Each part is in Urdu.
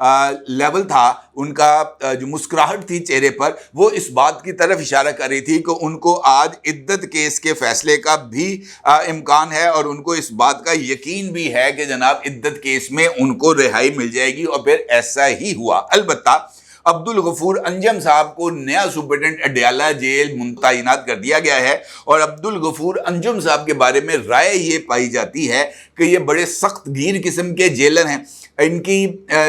لیول تھا, ان کا جو مسکراہٹ تھی چہرے پر, وہ اس بات کی طرف اشارہ کر رہی تھی کہ ان کو آج عدت کیس کے فیصلے کا بھی امکان ہے, اور ان کو اس بات کا یقین بھی ہے کہ جناب عدت کیس میں ان کو رہائی مل جائے گی, اور پھر ایسا ہی ہوا. البتہ عبدالغفور انجم صاحب کو نیا سپرنٹینڈنٹ اڈیالہ جیل تعینات کر دیا گیا ہے, اور عبدالغفور انجم صاحب کے بارے میں رائے یہ پائی جاتی ہے کہ یہ بڑے سخت گیر قسم کے جیلر ہیں. ان کی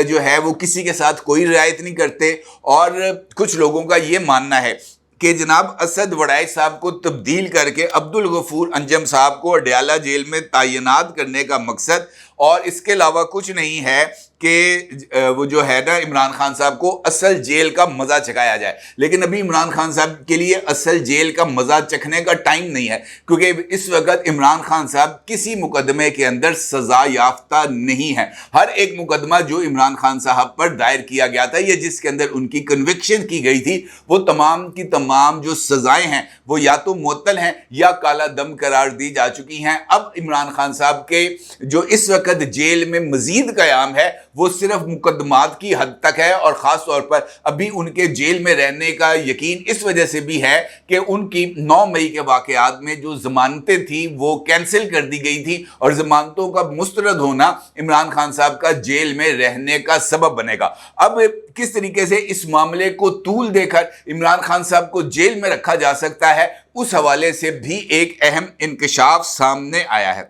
جو ہے وہ کسی کے ساتھ کوئی رعایت نہیں کرتے, اور کچھ لوگوں کا یہ ماننا ہے کہ جناب اسد وڑائی صاحب کو تبدیل کر کے عبدالغفور انجم صاحب کو اڈیالہ جیل میں تعینات کرنے کا مقصد اور اس کے علاوہ کچھ نہیں ہے کہ وہ جو ہے نا عمران خان صاحب کو اصل جیل کا مزہ چکھایا جائے. لیکن ابھی عمران خان صاحب کے لیے اصل جیل کا مزہ چکھنے کا ٹائم نہیں ہے, کیونکہ اس وقت عمران خان صاحب کسی مقدمے کے اندر سزا یافتہ نہیں ہے. ہر ایک مقدمہ جو عمران خان صاحب پر دائر کیا گیا تھا یا جس کے اندر ان کی کنوکشن کی گئی تھی, وہ تمام کی تمام جو سزائیں ہیں وہ یا تو معطل ہیں یا کالا دم قرار دی جا چکی ہیں. اب عمران خان صاحب کے جو اس وقت جیل میں مزید قیام ہے وہ صرف مقدمات کی حد تک ہے, اور خاص طور پر ابھی ان کے جیل میں رہنے کا یقین اس وجہ سے بھی ہے کہ ان کی 9 مئی کے واقعات میں جو ضمانتیں تھیں وہ کینسل کر دی گئی تھی, اور ضمانتوں کا مسترد ہونا عمران خان صاحب کا جیل میں رہنے کا سبب بنے گا. اب کس طریقے سے اس معاملے کو طول دے کر عمران خان صاحب کو جیل میں رکھا جا سکتا ہے, اس حوالے سے بھی ایک اہم انکشاف سامنے آیا ہے.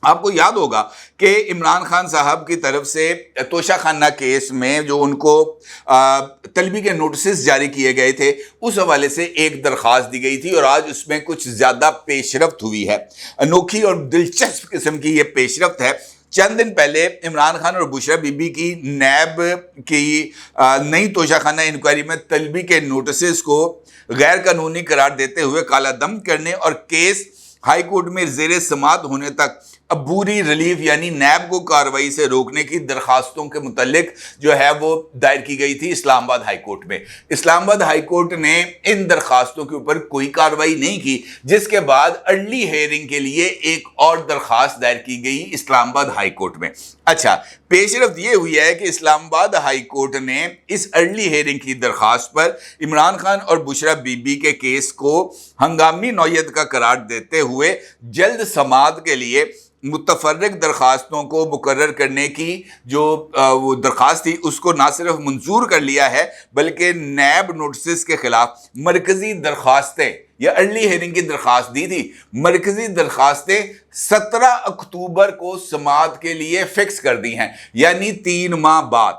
آپ کو یاد ہوگا کہ عمران خان صاحب کی طرف سے توشہ خانہ کیس میں جو ان کو طلبی کے نوٹسز جاری کیے گئے تھے, اس حوالے سے ایک درخواست دی گئی تھی, اور آج اس میں کچھ زیادہ پیش رفت ہوئی ہے. انوکھی اور دلچسپ قسم کی یہ پیش رفت ہے. چند دن پہلے عمران خان اور بشرا بی بی کی نیب کی نئی توشہ خانہ انکوائری میں طلبی کے نوٹسز کو غیر قانونی قرار دیتے ہوئے کالا دم کرنے اور کیس ہائی کورٹ میں زیر سماعت ہونے تک عبوری ریلیف یعنی نیب کو کارروائی سے روکنے کی درخواستوں کے متعلق جو ہے وہ دائر کی گئی تھی اسلام آباد ہائی کورٹ میں. اسلام آباد ہائی کورٹ نے ان درخواستوں کے اوپر کوئی کارروائی نہیں کی, جس کے بعد ارلی ہیئرنگ کے لیے ایک اور درخواست دائر کی گئی اسلام آباد ہائی کورٹ میں. اچھا, پیش رفت یہ ہوئی ہے کہ اسلام آباد ہائی کورٹ نے اس ارلی ہیئرنگ کی درخواست پر عمران خان اور بشرا بی بی کے کیس کو ہنگامی نوعیت کا قرار دیتے ہوئے جلد سماعت کے لیے متفرق درخواستوں کو مقرر کرنے کی جو وہ درخواست تھی اس کو نہ صرف منظور کر لیا ہے, بلکہ نیب نوٹسز کے خلاف مرکزی درخواستیں یا ارلی ہیئرنگ کی درخواست دی تھی. مرکزی درخواستیں 17 اکتوبر کو سماعت کے لیے فکس کر دی ہیں, یعنی 3 ماہ بعد.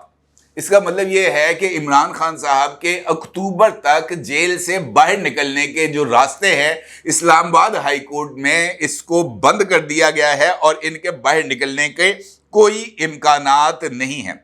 اس کا مطلب یہ ہے کہ عمران خان صاحب کے اکتوبر تک جیل سے باہر نکلنے کے جو راستے ہیں اسلام آباد ہائی کورٹ میں اس کو بند کر دیا گیا ہے, اور ان کے باہر نکلنے کے کوئی امکانات نہیں ہیں.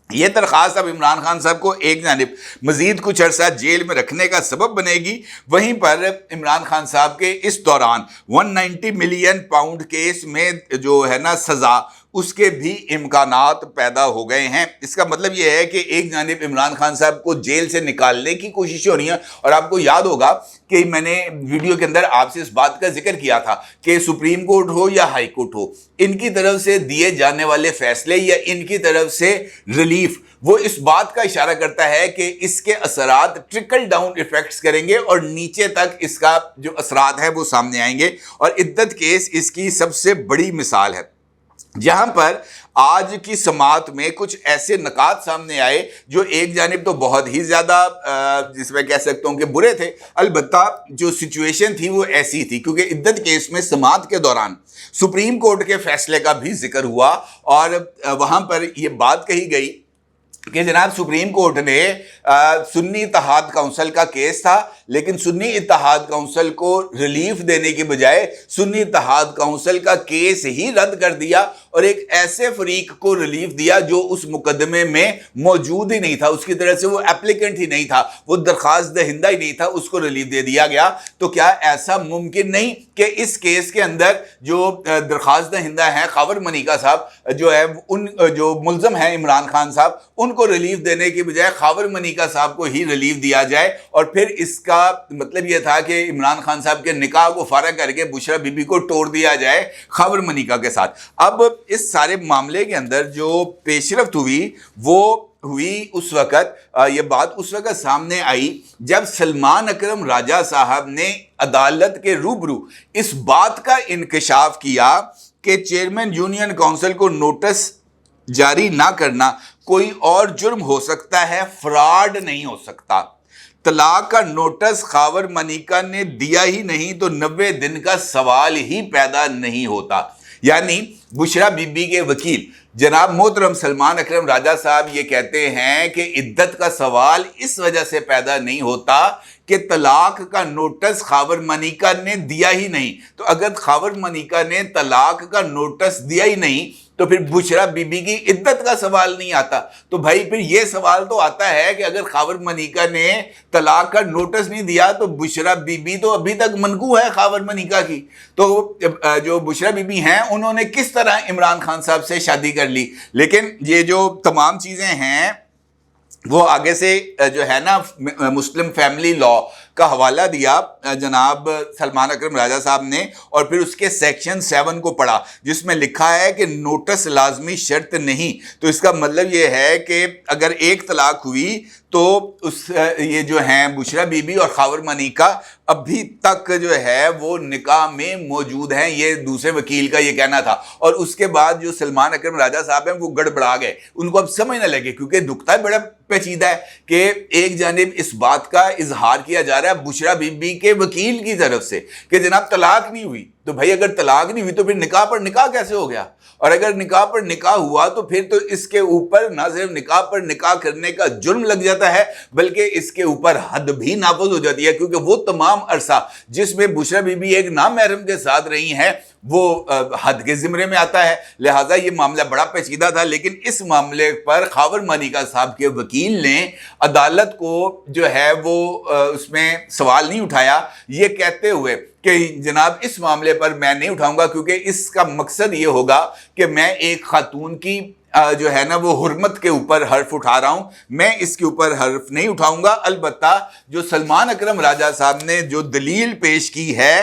یہ درخواست اب عمران خان صاحب کو ایک جانب مزید کچھ عرصہ جیل میں رکھنے کا سبب بنے گی, وہیں پر عمران خان صاحب کے اس دوران 190 ملین پاؤنڈ کیس میں جو ہے نا سزا, اس کے بھی امکانات پیدا ہو گئے ہیں. اس کا مطلب یہ ہے کہ ایک جانب عمران خان صاحب کو جیل سے نکالنے کی کوشش ہو رہی ہے, اور آپ کو یاد ہوگا کہ میں نے ویڈیو کے اندر آپ سے اس بات کا ذکر کیا تھا کہ سپریم کورٹ ہو یا ہائی کورٹ ہو, ان کی طرف سے دیے جانے والے فیصلے یا ان کی طرف سے ریلیف وہ اس بات کا اشارہ کرتا ہے کہ اس کے اثرات ٹرکل ڈاؤن ایفیکٹس کریں گے اور نیچے تک اس کا جو اثرات ہے وہ سامنے آئیں گے. اور عدت کیس اس کی سب سے بڑی مثال ہے, جہاں پر آج کی سماعت میں کچھ ایسے نکات سامنے آئے جو ایک جانب تو بہت ہی زیادہ جس میں کہہ سکتا ہوں کہ برے تھے. البتہ جو سچویشن تھی وہ ایسی تھی کیونکہ عدت کیس میں سماعت کے دوران سپریم کورٹ کے فیصلے کا بھی ذکر ہوا, اور وہاں پر یہ بات کہی گئی کہ جناب سپریم کورٹ نے سنی اتحاد کونسل کا کیس تھا, لیکن سنی اتحاد کونسل کو ریلیف دینے کے بجائے سنی اتحاد کونسل کا کیس ہی رد کر دیا, اور ایک ایسے فریق کو ریلیف دیا جو اس مقدمے میں موجود ہی نہیں تھا, اس کی طرف سے وہ اپلیکنٹ ہی نہیں تھا, وہ درخواست دہندہ ہی نہیں تھا, اس کو ریلیف دے دیا گیا. تو کیا ایسا ممکن نہیں کہ اس کیس کے اندر جو درخواست دہندہ ہیں خاور منیکا صاحب جو ہے ان جو ملزم ہیں عمران خان صاحب, ان کو ریلیف دینے کی بجائے خاور منیکا صاحب کو ہی ریلیف دیا جائے, اور پھر اس کا مطلب یہ تھا کہ عمران خان صاحب کے نکاح کو فارغ کر کے بشرا بی بی کو توڑ دیا جائے خاور منیکا کے ساتھ. اب اس سارے معاملے کے اندر جو پیش رفت ہوئی وہ ہوئی اس وقت، یہ بات اس وقت سامنے آئی جب سلمان اکرم راجہ صاحب نے عدالت کے روبرو اس بات کا انکشاف کیا کہ چیئرمین یونین کونسل کو نوٹس جاری نہ کرنا کوئی اور جرم ہو سکتا ہے، فراڈ نہیں ہو سکتا۔ طلاق کا نوٹس خاور منیکا نے دیا ہی نہیں تو 90 دن کا سوال ہی پیدا نہیں ہوتا۔ یعنی بشرا بی بی کے وکیل جناب محترم سلمان اکرم راجہ صاحب یہ کہتے ہیں کہ عدت کا سوال اس وجہ سے پیدا نہیں ہوتا کہ طلاق کا نوٹس خاور منیکا نے دیا ہی نہیں۔ تو اگر خاور منیکا نے طلاق کا نوٹس دیا ہی نہیں تو پھر بشرا بی بی کی عدت کا سوال نہیں آتا۔ تو بھائی پھر یہ سوال تو آتا ہے کہ اگر خاور منیکا نے طلاق کا نوٹس نہیں دیا تو بشرا بی بی تو ابھی تک منقوع ہے خاور منیکا کی۔ تو جو بشرا بی بی ہیں انہوں نے کس طرح عمران خان صاحب سے شادی کر لی؟ لیکن یہ جو تمام چیزیں ہیں وہ آگے سے جو ہے نا مسلم فیملی لا کا حوالہ دیا جناب سلمان اکرم راجہ صاحب نے، اور پھر اس کے سیکشن 7 کو پڑھا جس میں لکھا ہے کہ نوٹس لازمی شرط نہیں۔ تو اس کا مطلب یہ ہے کہ اگر ایک طلاق ہوئی تو یہ جو ہیں بشرا بی بی اور خاور منیکا ابھی تک جو ہے وہ نکاح میں موجود ہیں، یہ دوسرے وکیل کا یہ کہنا تھا۔ اور اس کے بعد جو سلمان اکرم راجہ صاحب ہیں وہ گڑبڑا گئے، ان کو اب سمجھ نہ لگے، کیونکہ نقطہ بڑا پیچیدہ ہے کہ ایک جانب اس بات کا اظہار کیا جا رہا ہے بشرا بی بی کے وکیل کی طرف سے کہ جناب طلاق نہیں ہوئی، تو بھائی اگر طلاق نہیں ہوئی تو پھر نکاح پر نکاح کیسے ہو گیا؟ اور اگر نکاح پر نکاح ہوا تو پھر تو اس کے اوپر نہ صرف نکاح پر نکاح کرنے کا جرم لگ جاتا ہے بلکہ اس کے اوپر حد بھی نافذ ہو جاتی ہے، کیونکہ وہ تمام عرصہ جس میں بشرا بی بی ایک نامحرم کے ساتھ رہی ہیں وہ حد کے زمرے میں آتا ہے۔ لہٰذا یہ معاملہ بڑا پیچیدہ تھا، لیکن اس معاملے پر خاور منیکا صاحب کے وکیل نے عدالت کو جو ہے وہ اس میں سوال نہیں اٹھایا، یہ کہتے ہوئے کہ جناب اس معاملے پر میں نہیں اٹھاؤں گا کیونکہ اس کا مقصد یہ ہوگا کہ میں ایک خاتون کی جو ہے نا وہ حرمت کے اوپر حرف اٹھا رہا ہوں، میں اس کے اوپر حرف نہیں اٹھاؤں گا۔ البتہ جو سلمان اکرم راجہ صاحب نے جو دلیل پیش کی ہے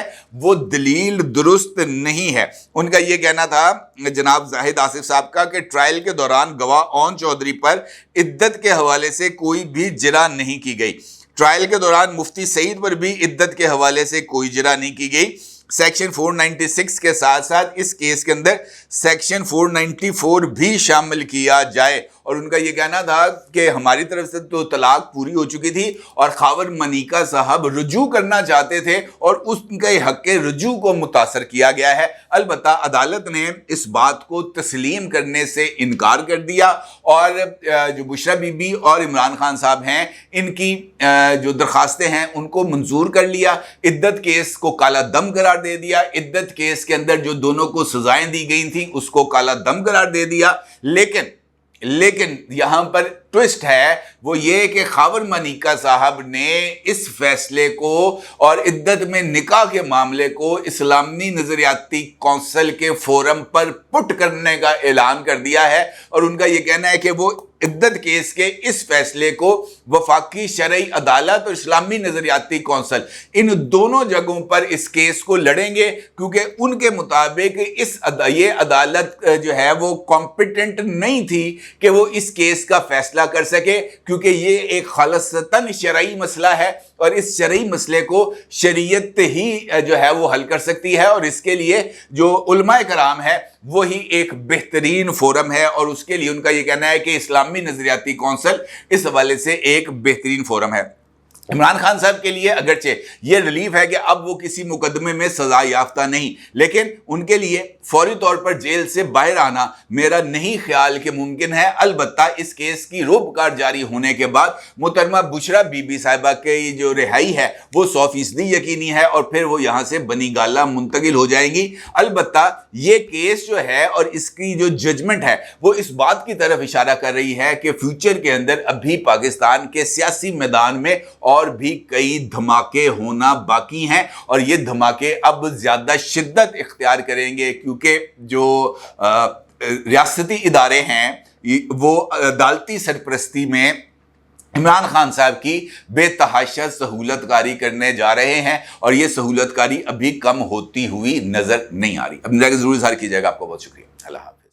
وہ دلیل درست نہیں ہے۔ ان کا یہ کہنا تھا جناب زاہد آصف صاحب کا کہ ٹرائل کے دوران گواہ اون چودھری پر عدت کے حوالے سے کوئی بھی جرح نہیں کی گئی۔ ٹرائل کے دوران مفتی سعید پر بھی عدت کے حوالے سے کوئی جرح نہیں کی گئی۔ سیکشن 496 کے ساتھ ساتھ اس کیس کے اندر سیکشن 494 بھی شامل کیا جائے، اور ان کا یہ کہنا تھا کہ ہماری طرف سے تو طلاق پوری ہو چکی تھی اور خاور منیکا صاحب رجوع کرنا چاہتے تھے اور اس کے حق رجوع کو متاثر کیا گیا ہے۔ البتہ عدالت نے اس بات کو تسلیم کرنے سے انکار کر دیا اور جو بشرا بی بی اور عمران خان صاحب ہیں ان کی جو درخواستیں ہیں ان کو منظور کر لیا، عدت کیس کو کالا دم قرار دے دیا، عدت کیس کے اندر جو دونوں کو سزائیں دی گئی تھیں اس کو کالا دم قرار دے دیا۔ لیکن یہاں پر ٹوسٹ ہے وہ یہ کہ خاور منیکا صاحب نے اس فیصلے کو اور عدت میں نکاح کے معاملے کو اسلامی نظریاتی کونسل کے فورم پر پٹ کرنے کا اعلان کر دیا ہے، اور ان کا یہ کہنا ہے کہ وہ عدت کیس کے اس فیصلے کو وفاقی شرعی عدالت اور اسلامی نظریاتی کونسل ان دونوں جگہوں پر اس کیس کو لڑیں گے، کیونکہ ان کے مطابق یہ عدالت جو ہے وہ کمپیٹنٹ نہیں تھی کہ وہ اس کیس کا فیصلہ کر سکے، کیونکہ یہ ایک خالصتاً شرعی مسئلہ ہے اور اس شرعی مسئلے کو شریعت ہی جو ہے وہ حل کر سکتی ہے، اور اس کے لیے جو علماء کرام ہے وہی ایک بہترین فورم ہے، اور اس کے لیے ان کا یہ کہنا ہے کہ اسلامی نظریاتی کونسل اس حوالے سے ایک بہترین فورم ہے۔ عمران خان صاحب کے لیے اگرچہ یہ ریلیف ہے کہ اب وہ کسی مقدمے میں سزا یافتہ نہیں، لیکن ان کے لیے فوری طور پر جیل سے باہر آنا میرا نہیں خیال کہ ممکن ہے۔ البتہ اس کیس کی روپکار جاری ہونے کے بعد محترمہ بشرا بی بی صاحبہ کی جو رہائی ہے وہ 100% یقینی ہے، اور پھر وہ یہاں سے بنی گالہ منتقل ہو جائیں گی۔ البتہ یہ کیس جو ہے اور اس کی جو ججمنٹ ہے وہ اس بات کی طرف اشارہ کر رہی ہے کہ فیوچر کے اندر ابھی پاکستان کے سیاسی میدان میں اور بھی کئی دھماکے ہونا باقی ہیں، اور یہ دھماکے اب زیادہ شدت اختیار کریں گے کیونکہ جو ریاستی ادارے ہیں وہ عدالتی سرپرستی میں عمران خان صاحب کی بے تحاشا سہولت کاری کرنے جا رہے ہیں، اور یہ سہولت کاری ابھی کم ہوتی ہوئی نظر نہیں آ رہی۔ اب ضرور اظہار کیجیے گا۔ آپ کو بہت شکریہ۔ اللہ حافظ۔